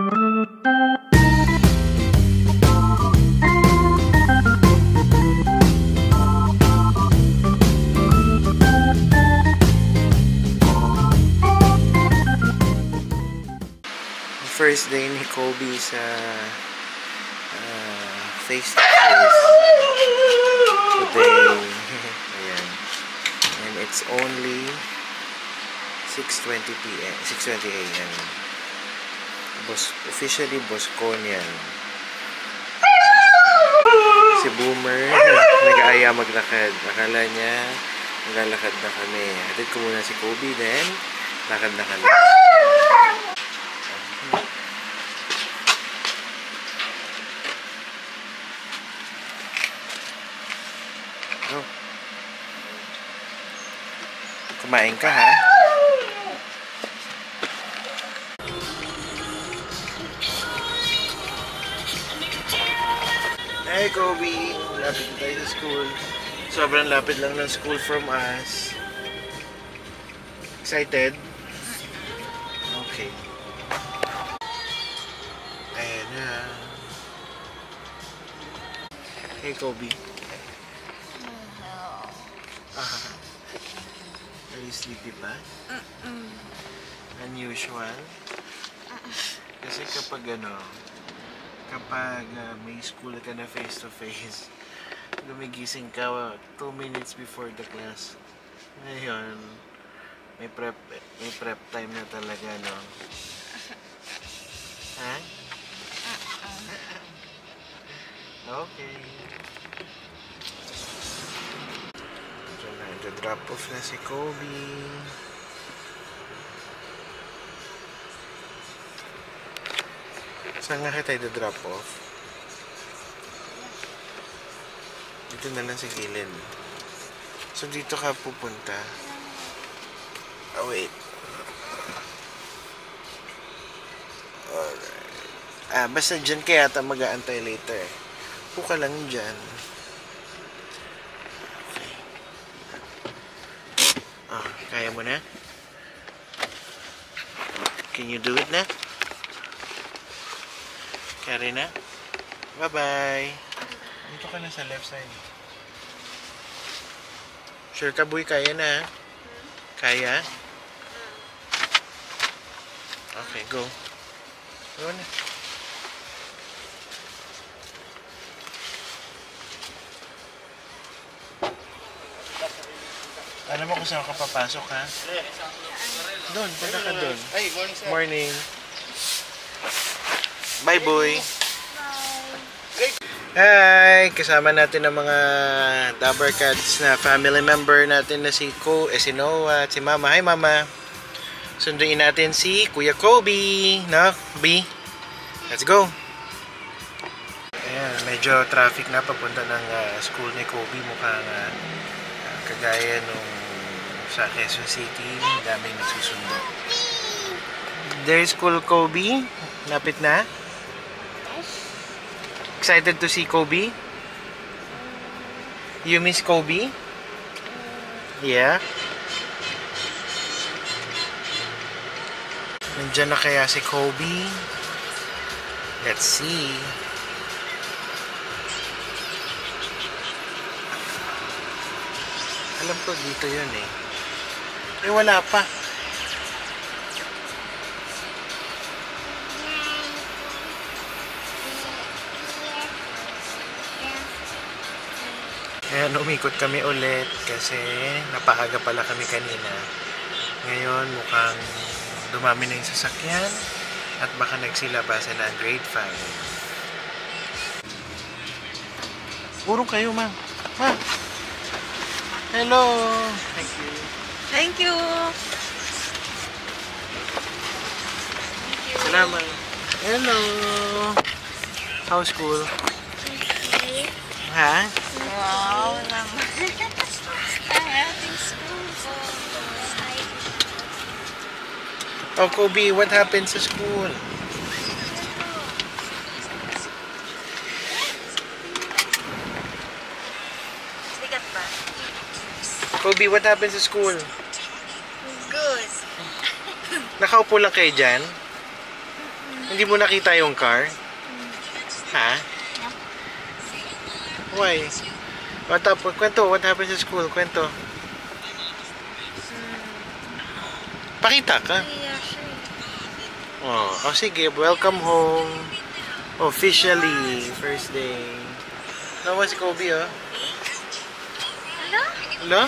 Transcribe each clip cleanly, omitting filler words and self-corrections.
First day ni Kobe sa face to face today. Ayan. And it's only 6:20 p.m. 6:20 a.m. Officially Boscon yan. Si Boomer nag-aaya maglakad. Akala niya maglalakad na kami. Hatid ko muna si Kobe, then lakad na kami. Kumain ka, ha? Hey, Kobe! Lapit na tayo sa school. Sobrang lapit lang ng school from us. Excited? Okay. Ayan na. Hey, Kobe. Are you sleepy pa? Unusual? Kasi kapag may school ka na face to face, gumigising ka 2 minutes before the class. Ngayon, may prep time na talaga, no? Ha? Okay. Drop off na si Kobe. Saan nga kita drop off? Dito na lang sa gilid. So dito ka pupunta. Oh wait. Alright. Basta dyan kaya ata mag-aantay later. Puka lang dyan. Kaya mo na? Can you do it na? Carry na? Bye-bye! Dito ka na sa left side. Sure ka, boy? Kaya na? Kaya? Okay, go. Go na. Alam mo kung saan ka papasok, ha? Doon, punta ka doon. Morning. Bye, boy. Hi! Kasama natin ang mga Dabber Cats na family member natin na si Noah at si Mama. Hi, Mama. Sunduin natin si Kuya Kobe. No? B? Let's go. Ayan, medyo traffic na papunta ng school ni Kobe. Mukhang kagaya nung sa Quezon City, daming nagsusundo. There's school, Kobe. Lapit na. Excited to see Kobe? You miss Kobe? Yeah? Nandiyan na kaya si Kobe? Let's see. Alam ko dito yun eh. Eh wala pa. Ayan, umikot kami ulit kasi napaaga pala kami kanina. Ngayon mukhang dumami na yung sasakyan at baka nagsilabasan na ang grade 5. Urong kayo, ma. Ma. Hello. Thank you. Thank you. Salamat. Hello. How's school? Okay. Ha? Wow naman. Ang ating school po. Oh, Kobe, what happened sa school? Sikat ba? Kobe, what happened sa school? Good. Nakaupo lang kayo dyan? Hindi mo nakita yung car? Ha? Why? Kwento, what happened sa school? Kwento. Pakita ka. Kaya siya. Oh, sige, welcome home. Officially, first day. Naman si Kobe, oh. Ano? Hello?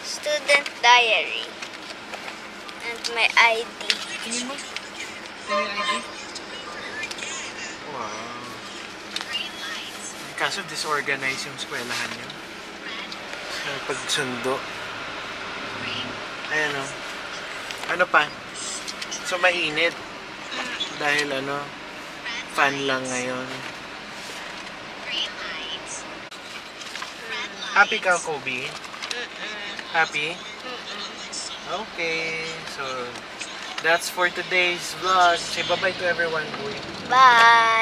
Student diary. And my ID. Wow. Kaso disorganized yung eskwelahan niyo. May pagsundo. Ayan, oh. Ano pa? So, mainit. Dahil fan lang ngayon. Happy ka, Kobe? Happy? Okay. So, that's for today's vlog. Say bye-bye to everyone, boy. Bye!